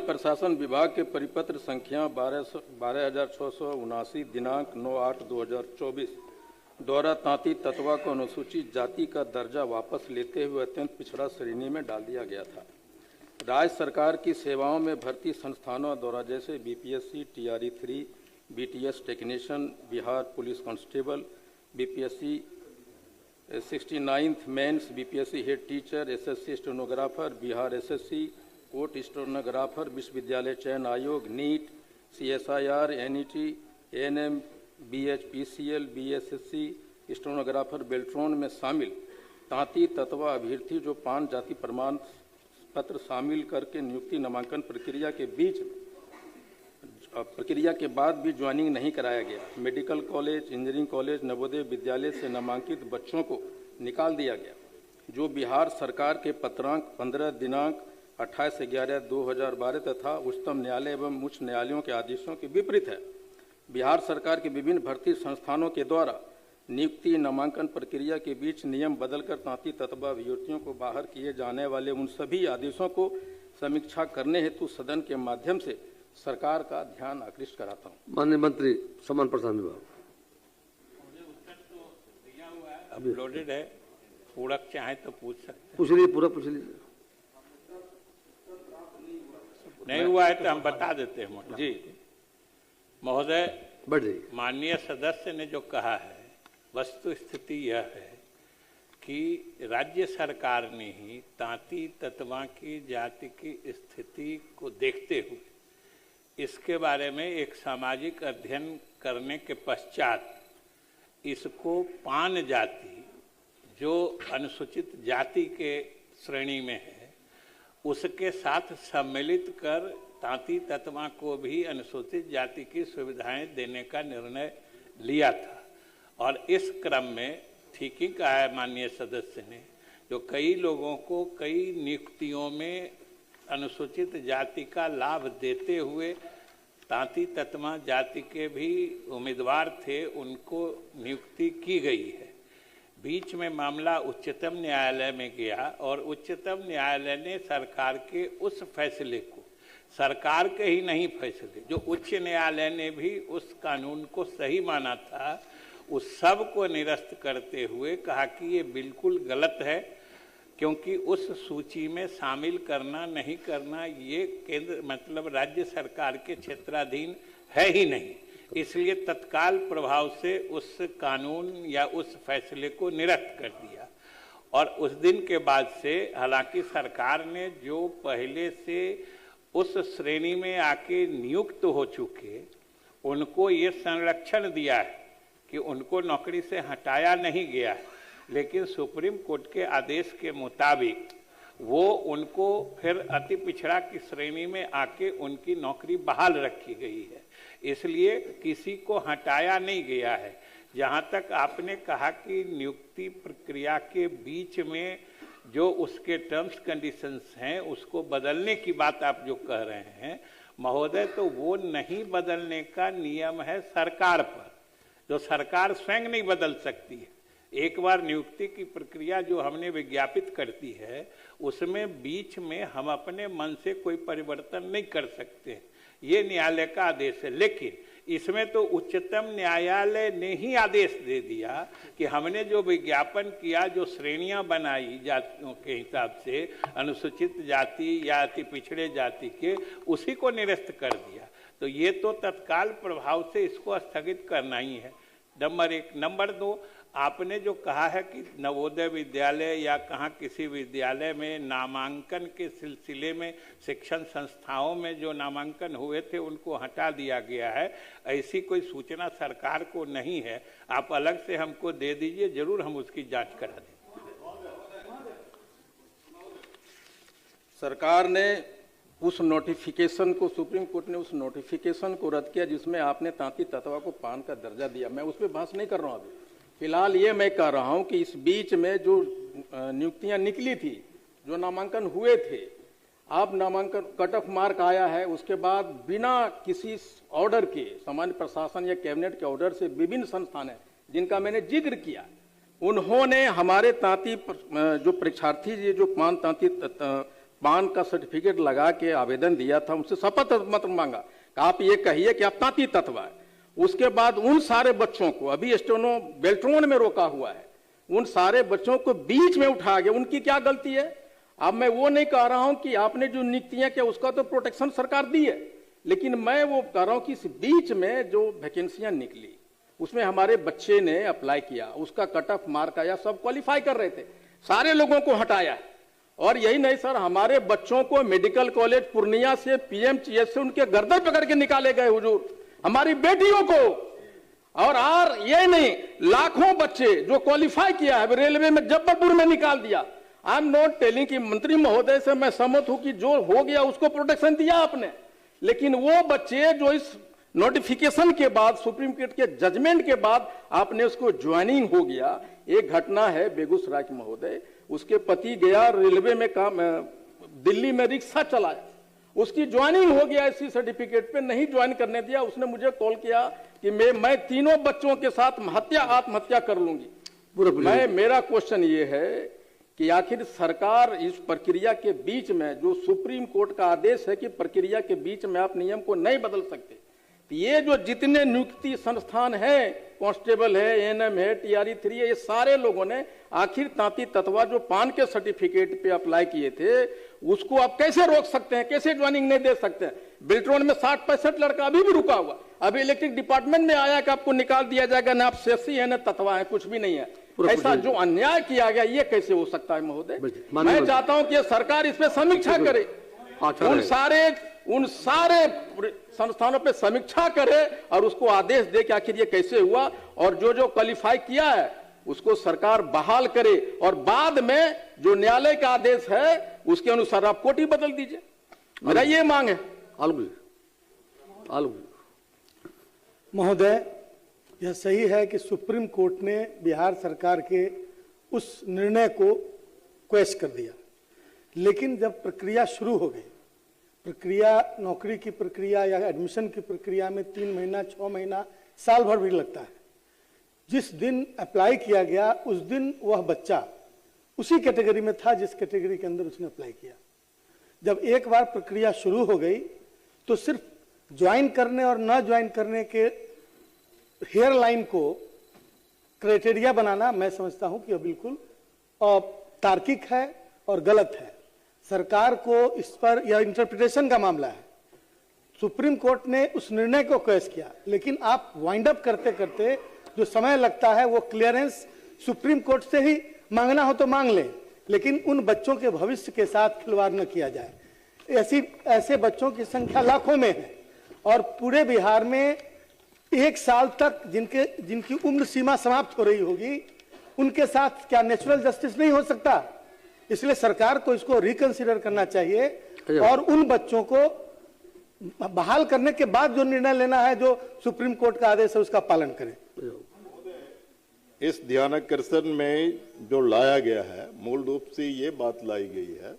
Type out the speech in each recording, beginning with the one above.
प्रशासन विभाग के परिपत्र संख्या 12,679 दिनांक 9/8/2024 द्वारा तांती ततवा को अनुसूचित जाति का दर्जा वापस लेते हुए अत्यंत पिछड़ा श्रेणी में डाल दिया गया था। राज्य सरकार की सेवाओं में भर्ती संस्थानों द्वारा जैसे BPSC, TRE 3, BTS technician, Bihar police constable, BPSC 69th mains, BPSC head teacher, SSC stenographer, Bihar SSC court stenographer, विश्वविद्यालय चयन आयोग, NEET, CSIR, NET, ANM, BHPCL, BSSC stenographer Beltron में शामिल तांती ततवा अभ्यर्थी जो 5 जाति प्रमाण पत्र शामिल करके नियुक्ति नामांकन प्रक्रिया के बाद भी ज्वाइनिंग नहीं कराया गया। Medical college, engineering college, Navodaya Vidyalaya से नामांकित बच्चों को निकाल दिया गया, जो बिहार सरकार के पत्रांक 15 दिनांक 28/11/2012 तथा उच्चतम न्यायालय एवं उच्च न्यायालयों के आदेशों के विपरीत है। बिहार सरकार के विभिन्न भर्ती संस्थानों के द्वारा नियुक्ति नामांकन प्रक्रिया के बीच नियम बदलकर तांती ततवा अभ्यर्थियों को बाहर किए जाने वाले उन सभी आदेशों को समीक्षा करने हेतु सदन के माध्यम से सरकार का ध्यान आकृष्ट कराता हूँ। माननीय मंत्री समान प्रसाद विभाग। अपलोडेड है, पूरक चाहे तो पूछ सकते। पूछ लीजिए, पूरा पूछ लीजिए। नहीं हुआ है तो हम बता देते हैं। जी महोदय, बढ़ जाइए। माननीय सदस्य ने जो कहा है, वस्तु स्थिति यह है कि राज्य सरकार ने ही तांती ततवा की जाति की स्थिति को देखते हुए इसके बारे में एक सामाजिक अध्ययन करने के पश्चात इसको पान जाति जो अनुसूचित जाति के श्रेणी में है उसके साथ सम्मिलित कर तांती ततवा को भी अनुसूचित जाति की सुविधाएं देने का निर्णय लिया था। और इस क्रम में ठीक ही कहा है माननीय सदस्य ने, जो कई लोगों को कई नियुक्तियों में अनुसूचित जाति का लाभ देते हुए तांती ततवा जाति के भी उम्मीदवार थे, उनको नियुक्ति की गई है। बीच में मामला उच्चतम न्यायालय में गया और उच्चतम न्यायालय ने सरकार के उस फैसले को, सरकार के ही नहीं फैसले, जो उच्च न्यायालय ने भी उस कानून को सही माना था, उस सब को निरस्त करते हुए कहा कि ये बिल्कुल गलत है, क्योंकि उस सूची में शामिल करना नहीं करना ये केंद्र मतलब राज्य सरकार के क्षेत्राधीन है ही नहीं। इसलिए तत्काल प्रभाव से उस कानून या उस फैसले को निरस्त कर दिया। और उस दिन के बाद से हालांकि सरकार ने जो पहले से उस श्रेणी में आके नियुक्त हो चुके उनको ये संरक्षण दिया है कि उनको नौकरी से हटाया नहीं गया है, लेकिन सुप्रीम कोर्ट के आदेश के मुताबिक वो उनको फिर अति पिछड़ा की श्रेणी में आके उनकी नौकरी बहाल रखी गई है। इसलिए किसी को हटाया नहीं गया है। जहाँ तक आपने कहा कि नियुक्ति प्रक्रिया के बीच में जो उसके टर्म्स कंडीशंस हैं उसको बदलने की बात आप जो कह रहे हैं महोदय, तो वो नहीं बदलने का नियम है सरकार पर, जो सरकार स्वयं नहीं बदल सकती है। एक बार नियुक्ति की प्रक्रिया जो हमने विज्ञापित करती है उसमें बीच में हम अपने मन से कोई परिवर्तन नहीं कर सकते, ये न्यायालय का आदेश है। लेकिन इसमें तो उच्चतम न्यायालय ने ही आदेश दे दिया कि हमने जो विज्ञापन किया, जो श्रेणियां बनाई जातियों के हिसाब से अनुसूचित जाति या अति पिछड़े जाति के, उसी को निरस्त कर दिया। तो ये तो तत्काल प्रभाव से इसको स्थगित करना ही है, नंबर 1। नंबर 2, आपने जो कहा है कि नवोदय विद्यालय या कहाँ किसी विद्यालय में नामांकन के सिलसिले में शिक्षण संस्थाओं में जो नामांकन हुए थे उनको हटा दिया गया है, ऐसी कोई सूचना सरकार को नहीं है। आप अलग से हमको दे दीजिए, जरूर हम उसकी जांच करा दें। सरकार ने उस नोटिफिकेशन को, सुप्रीम कोर्ट ने उस नोटिफिकेशन को रद्द किया जिसमें आपने तांती ततवा को पान का दर्जा दिया। मैं उस पर बहस नहीं कर रहा हूँ अभी। फिलहाल ये मैं कह रहा हूं कि इस बीच में जो नियुक्तियां निकली थी, जो नामांकन हुए थे, आप नामांकन कट ऑफ मार्क आया है, उसके बाद बिना किसी ऑर्डर के, सामान्य प्रशासन या कैबिनेट के ऑर्डर से विभिन्न संस्थान हैं जिनका मैंने जिक्र किया, उन्होंने हमारे तांती जो परीक्षार्थी जो 5 पान का सर्टिफिकेट लगा के आवेदन दिया था, उनसे शपथ पत्र मांगा कि आप ये कहिए कि आप तांती तत्व है। उसके बाद उन सारे बच्चों को अभी स्टेनो बेल्ट्रोन में रोका हुआ है, उन सारे बच्चों को बीच में उठा गया। उनकी क्या गलती है? अब मैं वो नहीं कह रहा हूं कि आपने जो नियुक्तियां किया उसका तो प्रोटेक्शन सरकार दी है, लेकिन मैं वो कह रहा हूं कि इस बीच में जो वैकेंसियां निकली उसमें हमारे बच्चे ने अप्लाई किया, उसका कट ऑफ मार्क आया, सब क्वालिफाई कर रहे थे, सारे लोगों को हटाया। और यही नहीं सर, हमारे बच्चों को मेडिकल कॉलेज पूर्णिया से पीएमसीएच से उनके गर्दन पकड़ के निकाले गए हुजूर, हमारी बेटियों को। और ये नहीं, लाखों बच्चे जो क्वालिफाई किया है रेलवे में जबलपुर में निकाल दिया। आई एम नॉट टेलिंग कि मंत्री महोदय से मैं सहमत हूं कि जो हो गया उसको प्रोटेक्शन दिया आपने, लेकिन वो बच्चे जो इस नोटिफिकेशन के बाद, सुप्रीम कोर्ट के जजमेंट के बाद आपने उसको ज्वाइनिंग हो गया। एक घटना है बेगूसराय के महोदय, उसके पति गया रेलवे में काम, दिल्ली में रिक्शा चलाया, उसकी ज्वाइनिंग हो गया इसी सर्टिफिकेट पे, नहीं ज्वाइन करने दिया। उसने मुझे कॉल किया कि मैं तीनों बच्चों के साथ आत्महत्या कर लूंगी। मेरा क्वेश्चन ये है कि आखिर सरकार इस प्रक्रिया के बीच में, जो सुप्रीम कोर्ट का आदेश है कि प्रक्रिया के बीच में आप नियम को नहीं बदल सकते, तो ये जो जितने नियुक्ति संस्थान है, कांस्टेबल है, एएनएम है, टीआरई 3 है, ये सारे लोगों ने आखिर तांती तत्वा जो पान के सर्टिफिकेट पे अप्लाई किए थे उसको आप कैसे रोक सकते हैं, कैसे ज्वाइनिंग नहीं दे सकते हैं? बेल्ट्रोन में 60-65 लड़का अभी भी रुका हुआ, अभी इलेक्ट्रिक डिपार्टमेंट में आया कि आपको निकाल दिया जाएगा, ना आप सेसी है ना तत्वा है, कुछ भी नहीं है। ऐसा जो अन्याय किया गया ये कैसे हो सकता है महोदय? मैं चाहता हूं कि सरकार इस पे समीक्षा करे, उन सारे संस्थानों पे समीक्षा करे और उसको आदेश दे कि आखिर ये कैसे हुआ, और जो क्वालिफाई किया है उसको सरकार बहाल करे, और बाद में जो न्यायालय का आदेश है उसके अनुसार आप कोटी बदल दीजिए। मेरा ये मांग है। महोदय, यह सही है कि सुप्रीम कोर्ट ने बिहार सरकार के उस निर्णय को क्वेश कर दिया, लेकिन जब प्रक्रिया शुरू हो गई, प्रक्रिया नौकरी की प्रक्रिया या एडमिशन की प्रक्रिया में 3 महीना, 6 महीना, साल भर भी लगता है। जिस दिन अप्लाई किया गया उस दिन वह बच्चा उसी कैटेगरी में था जिस कैटेगरी के अंदर उसने अप्लाई किया। जब एक बार प्रक्रिया शुरू हो गई तो सिर्फ ज्वाइन करने और न ज्वाइन करने के हेयर लाइन को क्राइटेरिया बनाना, मैं समझता हूं कि यह बिल्कुल तार्किक है और गलत है। सरकार को इस पर, यह इंटरप्रिटेशन का मामला है। सुप्रीम कोर्ट ने उस निर्णय को क्वेश किया, लेकिन आप वाइंड अप करते करते जो समय लगता है वो क्लियरेंस सुप्रीम कोर्ट से ही मांगना हो तो मांग लें, लेकिन उन बच्चों के भविष्य के साथ खिलवाड़ न किया जाए। ऐसे बच्चों की संख्या लाखों में है, और पूरे बिहार में 1 साल तक जिनकी उम्र सीमा समाप्त हो रही होगी, उनके साथ क्या नेचुरल जस्टिस नहीं हो सकता? इसलिए सरकार को इसको रिकंसिडर करना चाहिए और उन बच्चों को बहाल करने के बाद जो निर्णय लेना है, जो सुप्रीम कोर्ट का आदेश है, उसका पालन करें। इस ध्यानाकर्षण में जो लाया गया है, मूल रूप से ये बात लाई गई है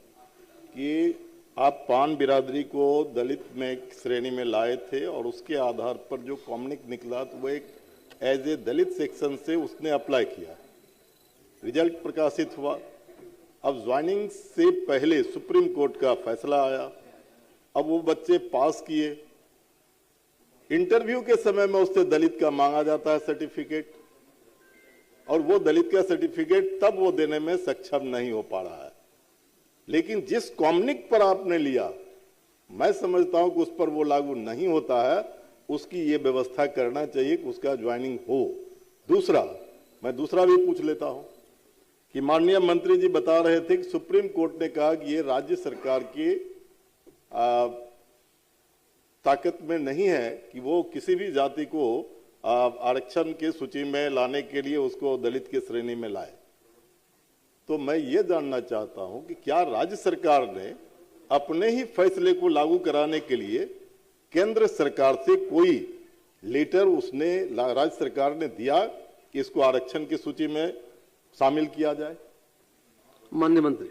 कि आप पान बिरादरी को दलित में श्रेणी में लाए थे, और उसके आधार पर जो कॉम्युनिक निकला तो वो एक एज ए दलित सेक्शन से उसने अप्लाई किया, रिजल्ट प्रकाशित हुआ। अब ज्वाइनिंग से पहले सुप्रीम कोर्ट का फैसला आया, अब वो बच्चे पास किए, इंटरव्यू के समय में उससे दलित का मांगा जाता है सर्टिफिकेट, और वो दलित का सर्टिफिकेट तब वो देने में सक्षम नहीं हो पा रहा है। लेकिन जिस कॉम्युनिक पर आपने लिया, मैं समझता हूं कि उस पर वो लागू नहीं होता है, उसकी ये व्यवस्था करना चाहिए कि उसका ज्वाइनिंग हो। दूसरा, मैं दूसरा भी पूछ लेता हूं कि माननीय मंत्री जी बता रहे थे कि सुप्रीम कोर्ट ने कहा कि ये राज्य सरकार की ताकत में नहीं है कि वो किसी भी जाति को आरक्षण की सूची में लाने के लिए उसको दलित की श्रेणी में लाए। तो मैं ये जानना चाहता हूं कि क्या राज्य सरकार ने अपने ही फैसले को लागू कराने के लिए केंद्र सरकार से कोई लेटर उसने राज्य सरकार ने दिया कि इसको आरक्षण की सूची में शामिल किया जाए? माननीय मंत्री।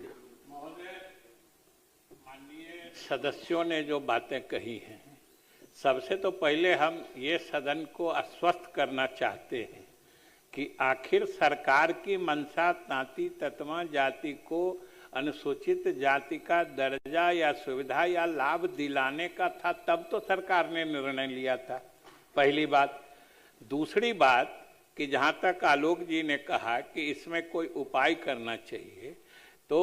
माननीय सदस्यों ने जो बातें कही हैं, सबसे तो पहले हम ये सदन को आश्वस्त करना चाहते हैं कि आखिर सरकार की मंशा तांती तत्वा जाति को अनुसूचित जाति का दर्जा या सुविधा या लाभ दिलाने का था, तब तो सरकार ने निर्णय लिया था, पहली बात। दूसरी बात कि जहां तक आलोक जी ने कहा कि इसमें कोई उपाय करना चाहिए, तो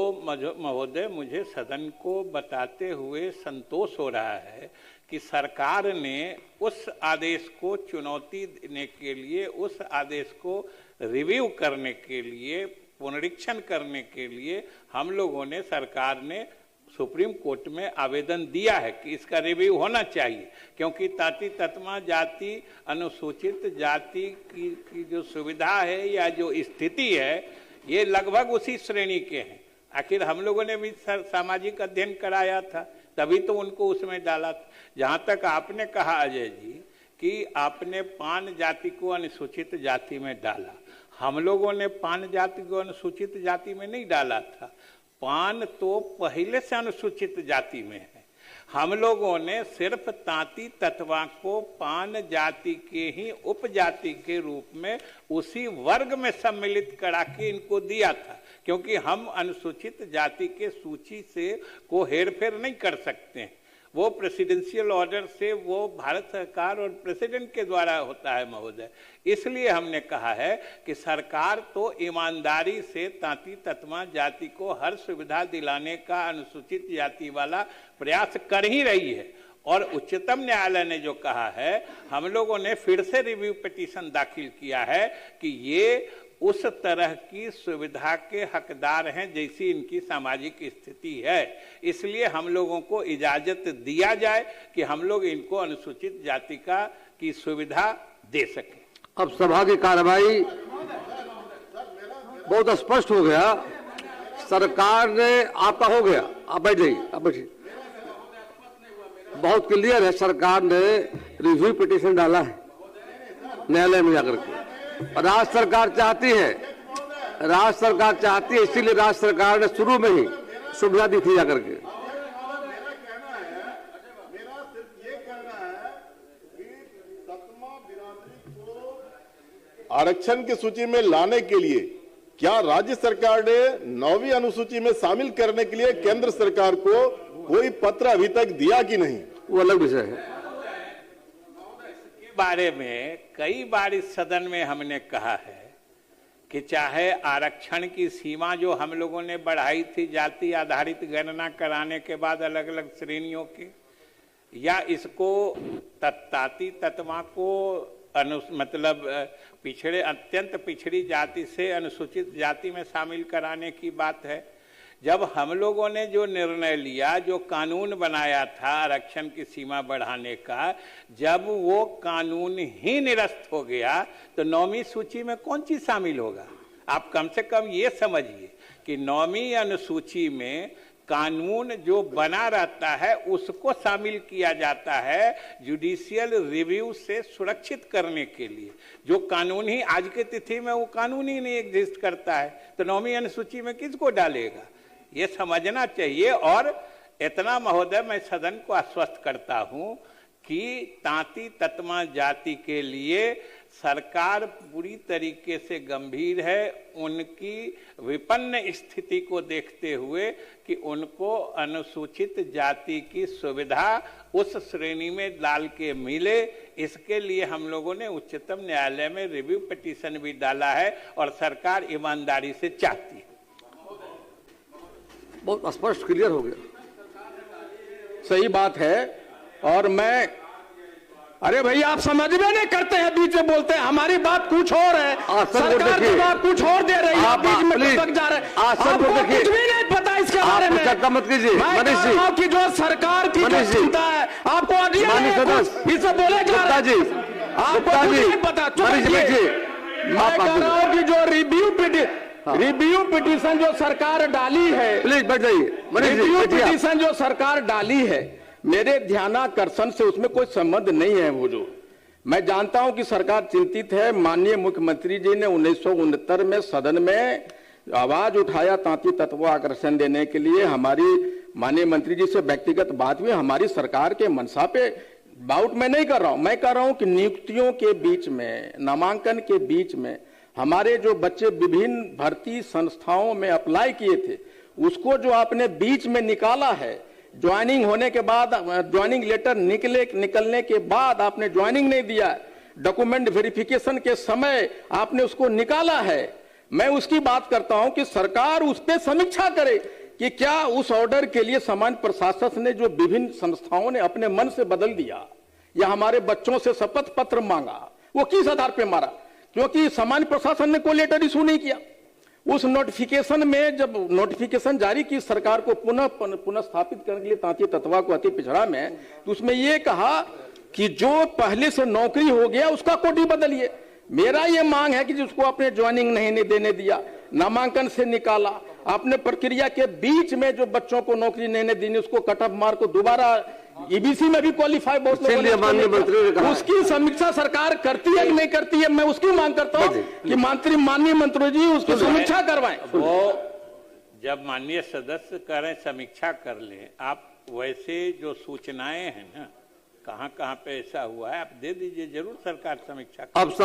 महोदय मुझे सदन को बताते हुए संतोष हो रहा है कि सरकार ने उस आदेश को चुनौती देने के लिए, उस आदेश को रिव्यू करने के लिए, पुनरीक्षण करने के लिए हम लोगों ने, सरकार ने सुप्रीम कोर्ट में आवेदन दिया है कि इसका रिव्यू होना चाहिए, क्योंकि ताती ततमा जाति, अनुसूचित जाति की जो सुविधा है या जो स्थिति है, ये लगभग उसी श्रेणी के हैं। आखिर हम लोगों ने भी सामाजिक अध्ययन कराया था, तभी तो उनको उसमें डाला था। जहां तक आपने कहा अजय जी कि आपने पान जाति को अनुसूचित जाति में डाला, हम लोगों ने पान जाति को अनुसूचित जाति में नहीं डाला था। पान तो पहले से अनुसूचित जाति में है। हम लोगों ने सिर्फ तांती ततवा को पान जाति के ही उपजाति के रूप में उसी वर्ग में सम्मिलित करा के इनको दिया था, क्योंकि हम अनुसूचित जाति के सूची से को हेरफेर नहीं कर सकते हैं। वो प्रेसिडेंशियल ऑर्डर से वो भारत सरकार और प्रेसिडेंट के द्वारा होता है महोदय। इसलिए हमने कहा है कि सरकार तो ईमानदारी से तांती ततमा जाति को हर सुविधा दिलाने का अनुसूचित जाति वाला प्रयास कर ही रही है। और उच्चतम न्यायालय ने जो कहा है, हम लोगों ने फिर से रिव्यू पिटीशन दाखिल किया है कि ये उस तरह की सुविधा के हकदार हैं जैसी इनकी सामाजिक स्थिति है। इसलिए हम लोगों को इजाजत दिया जाए कि हम लोग इनको अनुसूचित जाति की सुविधा दे सकें। अब सभा की कार्रवाई बहुत स्पष्ट हो गया। सरकार ने, आपका हो गया, आप बैठ जाइए, आप बैठिए। बहुत क्लियर है, सरकार ने रिव्यू पिटीशन डाला है न्यायालय में जाकर के। राज्य सरकार चाहती है, इसीलिए राज्य सरकार ने शुरू में ही सुविधा दी थी जाकर के। आरक्षण की सूची में लाने के लिए क्या राज्य सरकार ने 9वीं अनुसूची में शामिल करने के लिए केंद्र सरकार को कोई पत्र अभी तक दिया कि नहीं, वो अलग विषय है। बारे में कई बार इस सदन में हमने कहा है कि चाहे आरक्षण की सीमा जो हम लोगों ने बढ़ाई थी जाति आधारित गणना कराने के बाद अलग अलग श्रेणियों की, या इसको ताती ततमा को मतलब पिछड़े, अत्यंत पिछड़ी जाति से अनुसूचित जाति में शामिल कराने की बात है। जब हम लोगों ने जो निर्णय लिया, जो कानून बनाया था आरक्षण की सीमा बढ़ाने का, जब वो कानून ही निरस्त हो गया तो 9वीं सूची में कौन चीज शामिल होगा? आप कम से कम ये समझिए कि 9वीं अनुसूची में कानून जो बना रहता है उसको शामिल किया जाता है जुडिशियल रिव्यू से सुरक्षित करने के लिए। जो कानून ही आज की तिथि में वो कानून ही नहीं एग्जिस्ट करता है, तो 9वीं अनुसूची में किसको डालेगा? ये समझना चाहिए। और इतना महोदय मैं सदन को आश्वस्त करता हूं कि तांती ततमा जाति के लिए सरकार पूरी तरीके से गंभीर है, उनकी विपन्न स्थिति को देखते हुए कि उनको अनुसूचित जाति की सुविधा उस श्रेणी में डाल के मिले। इसके लिए हम लोगों ने उच्चतम न्यायालय में रिव्यू पिटीशन भी डाला है और सरकार ईमानदारी से चाहती है। बहुत स्पष्ट क्लियर हो गया। सही बात है। और मैं, अरे भैया आप समझ में नहीं करते हैं, बीच में बोलते हैं, हमारी बात कुछ और है, सरकार की बात कुछ और दे रही है, बीच में टपक जा रहे हैं। आपको कुछ भी नहीं पता इसके बारे में। मत कीजिए। मैं कह रहा हूं कि जो सरकार की जो चिंता है आपको इसे बोले जा रहे हैं, आपको कुछ नहीं पता। मैं कह रहा हूं कि जो रिव्यू पिटीशन जो सरकार डाली है, प्लीज बैठ जाइए। रिव्यू पिटीशन जो सरकार डाली है, मेरे ध्यानाकर्षण से उसमें कोई संबंध नहीं है। वो जो मैं जानता हूं कि सरकार चिंतित है। माननीय मुख्यमंत्री जी ने 1969 में सदन में आवाज उठाया तांती तत्व आकर्षण देने के लिए। हमारी माननीय मंत्री जी से व्यक्तिगत बात हुई। हमारी सरकार के मंशा पे डाउट मैं नहीं कर रहा हूं। मैं कह रहा हूं कि नियुक्तियों के बीच में, नामांकन के बीच में हमारे जो बच्चे विभिन्न भर्ती संस्थाओं में अप्लाई किए थे, उसको जो आपने बीच में निकाला है, ज्वाइनिंग होने के बाद, ज्वाइनिंग लेटर निकलने के बाद आपने ज्वाइनिंग नहीं दिया, डॉक्यूमेंट वेरिफिकेशन के समय आपने उसको निकाला है। मैं उसकी बात करता हूं कि सरकार उस पर समीक्षा करे कि क्या उस ऑर्डर के लिए सामान्य प्रशासन ने जो विभिन्न संस्थाओं ने अपने मन से बदल दिया या हमारे बच्चों से शपथ पत्र मांगा, वो किस आधार पे मारा? क्योंकि सामान्य प्रशासन ने कोई लेटर इशू नहीं किया। उस नोटिफिकेशन में जब नोटिफिकेशन जारी की सरकार को पुनः स्थापित करने के लिए तांती तत्वा को अति पिछड़ा में, तो उसमें यह कहा कि जो पहले से नौकरी हो गया उसका कोटी बदलिए। मेरा ये मांग है कि जिसको आपने ज्वाइनिंग नहीं देने दिया, नामांकन से निकाला, आपने प्रक्रिया के बीच में जो बच्चों को नौकरी नहीं दी, उसको कट ऑफ मार्क को दोबारा ईबीसी में भी क्वालिफाई बहुत माननीय मंत्री ने कहा उसकी समीक्षा सरकार करती है कि नहीं करती है। मैं उसकी मांग करता हूं कि माननीय मंत्री जी उसकी समीक्षा करवाएं। वो जब माननीय सदस्य करें समीक्षा कर लें, आप वैसे जो सूचनाएं हैं ना, कहां पे ऐसा हुआ है आप दे दीजिए, जरूर सरकार समीक्षा। अब सब